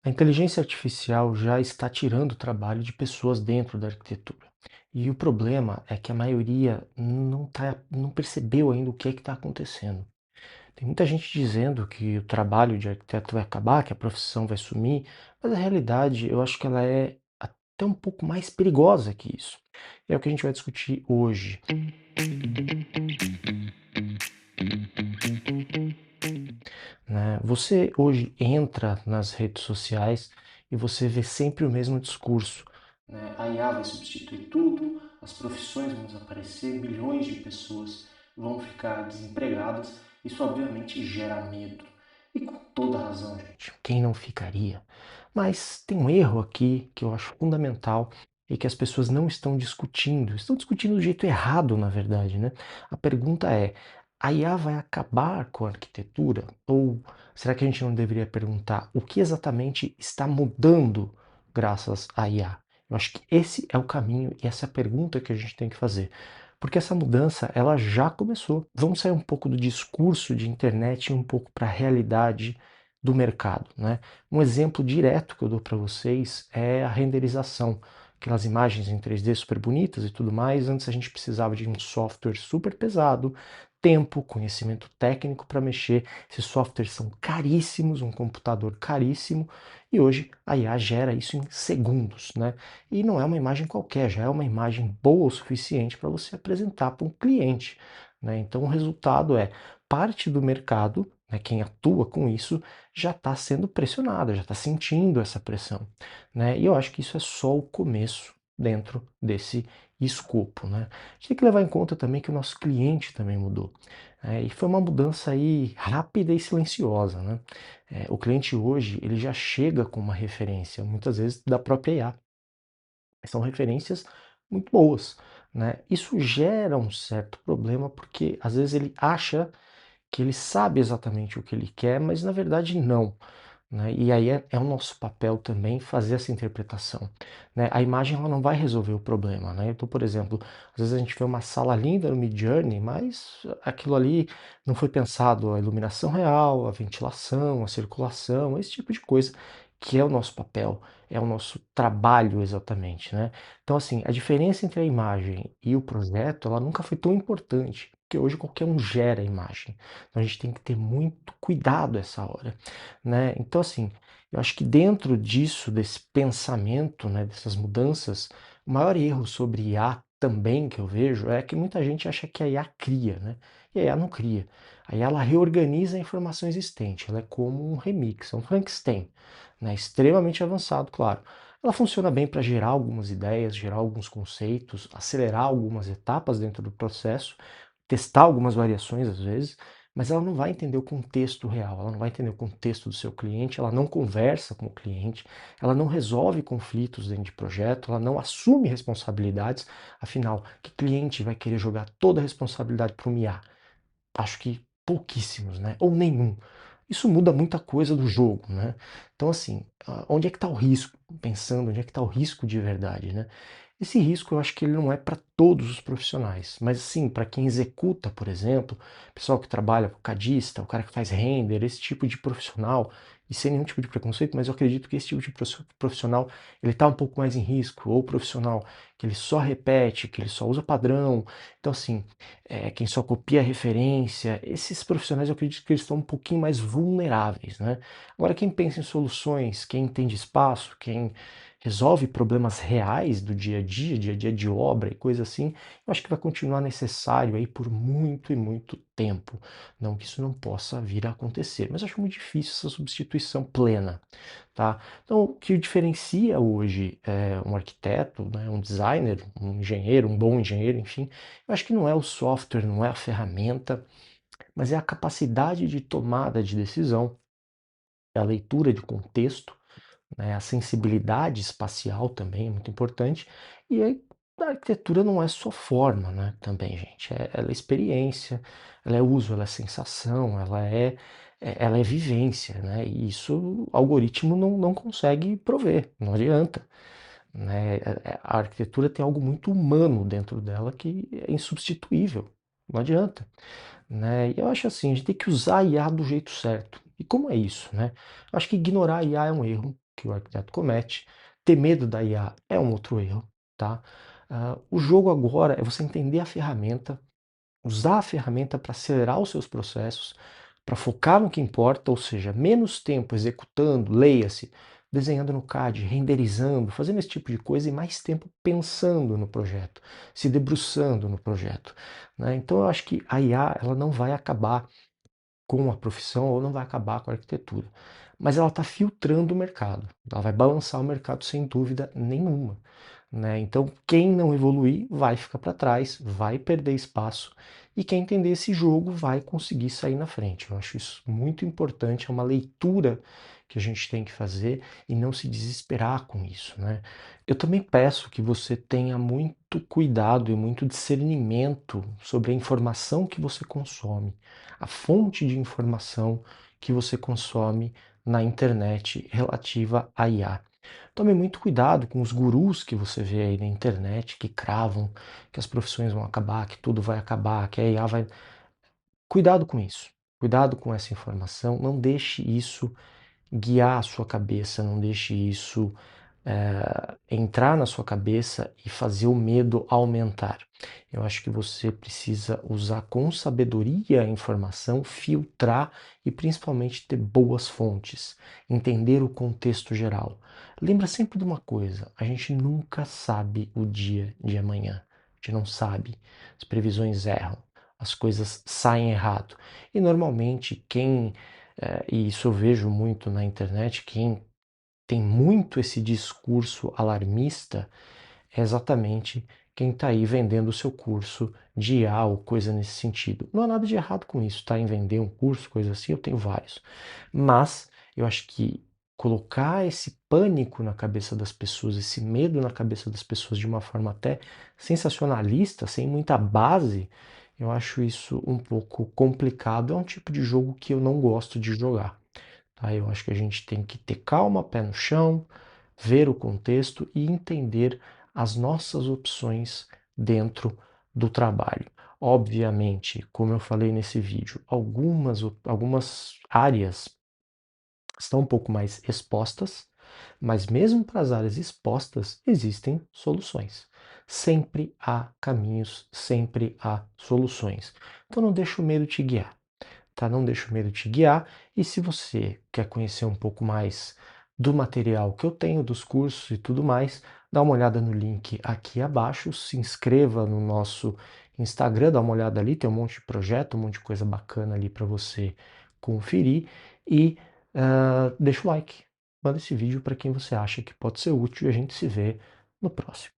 A inteligência artificial já está tirando o trabalho de pessoas dentro da arquitetura. E o problema é que a maioria não percebeu ainda o que é que está acontecendo. Tem muita gente dizendo que o trabalho de arquiteto vai acabar, que a profissão vai sumir, mas a realidade eu acho que ela é até um pouco mais perigosa que isso. É o que a gente vai discutir hoje. Né? Você hoje entra nas redes sociais e você vê sempre o mesmo discurso. Né? A IA vai substituir tudo, as profissões vão desaparecer, milhões de pessoas vão ficar desempregadas. Isso obviamente gera medo. E com toda razão, gente. Quem não ficaria? Mas tem um erro aqui que eu acho fundamental e que as pessoas não estão discutindo. Estão discutindo do jeito errado, na verdade, né? A pergunta é: a IA vai acabar com a arquitetura? Ou será que a gente não deveria perguntar o que exatamente está mudando graças à IA? Eu acho que esse é o caminho e essa é a pergunta que a gente tem que fazer. Porque essa mudança, ela já começou. Vamos sair um pouco do discurso de internet e um pouco para a realidade do mercado, né? Um exemplo direto que eu dou para vocês é a renderização. Aquelas imagens em 3D super bonitas e tudo mais. Antes a gente precisava de um software super pesado, tempo, conhecimento técnico para mexer. Esses softwares são caríssimos, um computador caríssimo, e hoje a IA gera isso em segundos, né? E não é uma imagem qualquer, já é uma imagem boa o suficiente para você apresentar para um cliente, né? Então o resultado é parte do mercado, né, quem atua com isso, já está sendo pressionada, já está sentindo essa pressão, né? E eu acho que isso é só o começo dentro desse escopo, né? A gente tem que levar em conta também que o nosso cliente também mudou. E foi uma mudança aí rápida e silenciosa, né? O cliente hoje ele já chega com uma referência, muitas vezes da própria IA. São referências muito boas, né? Isso gera um certo problema porque às vezes ele acha que ele sabe exatamente o que ele quer, mas na verdade não, né? E aí é o nosso papel também fazer essa interpretação, né? A imagem ela não vai resolver o problema, né? Então, por exemplo, às vezes a gente vê uma sala linda no Midjourney, mas aquilo ali não foi pensado a iluminação real, a ventilação, a circulação, esse tipo de coisa que é o nosso papel, é o nosso trabalho exatamente, né? Então, assim, a diferença entre a imagem e o projeto, ela nunca foi tão importante, porque hoje qualquer um gera a imagem. Então a gente tem que ter muito cuidado essa hora, né? Então, assim, eu acho que dentro disso, desse pensamento, né, dessas mudanças, o maior erro sobre IA também que eu vejo é que muita gente acha que a IA cria, né? E a IA não cria. A IA ela reorganiza a informação existente, ela é como um remix, é um Frankenstein, né? Extremamente avançado, claro. Ela funciona bem para gerar algumas ideias, gerar alguns conceitos, acelerar algumas etapas dentro do processo, testar algumas variações às vezes, mas ela não vai entender o contexto real, ela não vai entender o contexto do seu cliente, ela não conversa com o cliente, ela não resolve conflitos dentro de projeto, ela não assume responsabilidades. Afinal, que cliente vai querer jogar toda a responsabilidade para o IA? Acho que pouquíssimos, né? Ou nenhum. Isso muda muita coisa do jogo, né? Então, assim, onde é que está o risco? Pensando, onde é que está o risco de verdade, né? Esse risco eu acho que ele não é para todos os profissionais, mas sim para quem executa, por exemplo, pessoal que trabalha, o cadista, o cara que faz render, esse tipo de profissional, e sem nenhum tipo de preconceito, mas eu acredito que esse tipo de profissional ele está um pouco mais em risco, ou profissional que ele só repete, que ele só usa padrão. Então, assim, quem só copia a referência, esses profissionais eu acredito que eles estão um pouquinho mais vulneráveis, né? Agora, quem pensa em soluções, quem entende espaço, quem resolve problemas reais do dia a dia de obra e coisa assim, eu acho que vai continuar necessário aí por muito e muito tempo. Não que isso não possa vir a acontecer, mas eu acho muito difícil essa substituição plena, tá? Então, o que diferencia hoje um arquiteto, né, um designer, um engenheiro, um bom engenheiro, enfim, eu acho que não é o software, não é a ferramenta, mas é a capacidade de tomada de decisão, a leitura de contexto, né, a sensibilidade espacial também é muito importante. E aí, a arquitetura não é só forma, né, também, gente. Ela é experiência, ela é uso, ela é sensação, ela é vivência, né? E isso o algoritmo não consegue prover, não adianta, né? A arquitetura tem algo muito humano dentro dela que é insubstituível, não adianta, né? E eu acho assim, a gente tem que usar a IA do jeito certo. E como é isso, né? Eu acho que ignorar a IA é um erro. que o arquiteto comete. Ter medo da IA é um outro erro, tá? O jogo agora é você entender a ferramenta, usar a ferramenta para acelerar os seus processos, para focar no que importa, ou seja, menos tempo executando, leia-se, desenhando no CAD, renderizando, fazendo esse tipo de coisa e mais tempo pensando no projeto, se debruçando no projeto, né? Então eu acho que a IA ela não vai acabar com a profissão ou não vai acabar com a arquitetura, mas ela está filtrando o mercado, ela vai balançar o mercado sem dúvida nenhuma, né? Então, quem não evoluir vai ficar para trás, vai perder espaço, e quem entender esse jogo vai conseguir sair na frente. Eu acho isso muito importante, é uma leitura que a gente tem que fazer e não se desesperar com isso, né? Eu também peço que você tenha muito cuidado e muito discernimento sobre a informação que você consome, a fonte de informação que você consome na internet relativa à IA. Tome muito cuidado com os gurus que você vê aí na internet que cravam que as profissões vão acabar, que tudo vai acabar, que a IA vai. Cuidado com isso. Cuidado com essa informação. Não deixe isso guiar a sua cabeça, não deixe isso entrar na sua cabeça e fazer o medo aumentar. Eu acho que você precisa usar com sabedoria a informação, filtrar e principalmente ter boas fontes, entender o contexto geral. Lembra sempre de uma coisa: a gente nunca sabe o dia de amanhã. A gente não sabe. As previsões erram, as coisas saem errado. E normalmente e isso eu vejo muito na internet, quem tem muito esse discurso alarmista é exatamente quem está aí vendendo o seu curso de IA ou coisa nesse sentido. Não há nada de errado com isso, tá? Em vender um curso, coisa assim, eu tenho vários. Mas eu acho que colocar esse pânico na cabeça das pessoas, esse medo na cabeça das pessoas de uma forma até sensacionalista, sem muita base, eu acho isso um pouco complicado. É um tipo de jogo que eu não gosto de jogar. Tá? Eu acho que a gente tem que ter calma, pé no chão, ver o contexto e entender as nossas opções dentro do trabalho. Obviamente, como eu falei nesse vídeo, algumas áreas estão um pouco mais expostas, mas mesmo para as áreas expostas existem soluções. Sempre há caminhos, sempre há soluções. Então não deixa o medo te guiar, tá? Não deixa o medo te guiar. E se você quer conhecer um pouco mais do material que eu tenho, dos cursos e tudo mais, dá uma olhada no link aqui abaixo, se inscreva no nosso Instagram, dá uma olhada ali, tem um monte de projeto, um monte de coisa bacana ali para você conferir e deixa o like, manda esse vídeo para quem você acha que pode ser útil e a gente se vê no próximo.